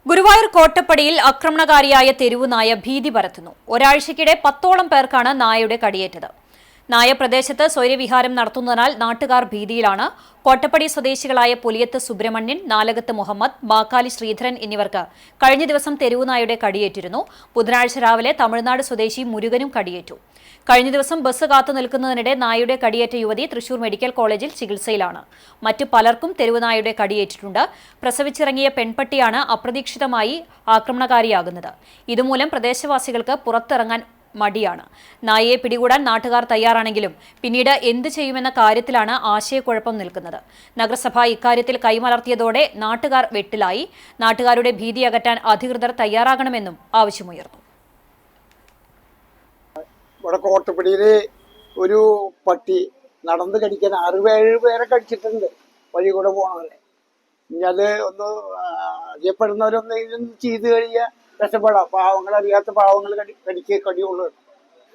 ഗുരുവായൂർ കോട്ടപ്പടിയിൽ ആക്രമണകാരിയായ തെരുവുനായ ഭീതി പരത്തുന്നു. ഒരാഴ്ചയ്ക്കിടെ 10ഓളം പേർക്കാണ് നായയുടെ കടിയേറ്റത്. നായ പ്രദേശത്ത് സ്വൈരവിഹാരം നടത്തുന്നതിനാൽ നാട്ടുകാർ ഭീതിയിലാണ്. കോട്ടപ്പടി സ്വദേശികളായ പുലിയത്ത് സുബ്രഹ്മണ്യൻ, നാലകത്ത് മുഹമ്മദ്, മാക്കാലി ശ്രീധരൻ എന്നിവർക്ക് കഴിഞ്ഞ ദിവസം തെരുവുനായയുടെ കടിയേറ്റിരുന്നു. ബുധനാഴ്ച രാവിലെ തമിഴ്നാട് സ്വദേശി മുരുകനും കടിയേറ്റു. കഴിഞ്ഞ ദിവസം ബസ് കാത്തു നിൽക്കുന്നതിനിടെ നായയുടെ കടിയേറ്റ യുവതി തൃശൂർ മെഡിക്കൽ കോളേജിൽ ചികിത്സയിലാണ്. മറ്റു പലർക്കും തെരുവുനായയുടെ കടിയേറ്റിട്ടുണ്ട്. പ്രസവിച്ചിറങ്ങിയ പെൺപട്ടിയാണ് അപ്രതീക്ഷിതമായി ആക്രമണകാരിയാകുന്നത്. ഇതുമൂലം പ്രദേശവാസികൾക്ക് പുറത്തിറങ്ങാൻ മടിയാണ്. നായയെ പിടികൂടാൻ നാട്ടുകാർ തയ്യാറാണെങ്കിലും പിന്നീട് എന്ത് ചെയ്യുമെന്ന കാര്യത്തിലാണ് ആശയക്കുഴപ്പം നിൽക്കുന്നത്. നഗരസഭ ഇക്കാര്യത്തിൽ കൈമലർത്തിയതോടെ നാട്ടുകാർ വെട്ടിലായി. നാട്ടുകാരുടെ ഭീതി അകറ്റാൻ അധികൃതർ തയ്യാറാകണമെന്നും ആവശ്യമുയർന്നു. ഇവിടെ കോട്ടപ്പടിയില് ഒരു പട്ടി നടന്ന് കടിക്കാൻ 6-7 പേരെ കടിച്ചിട്ടുണ്ട്. വഴി കൂടെ പോണവരെ. ഇനി അത് ഒന്ന് അറിയപ്പെടുന്നവരൊന്നും ചെയ്ത് കഴിഞ്ഞാൽ രക്ഷപ്പെടാം. പാവങ്ങൾ അറിയാത്ത പാവങ്ങൾ കടിയുള്ളൂ.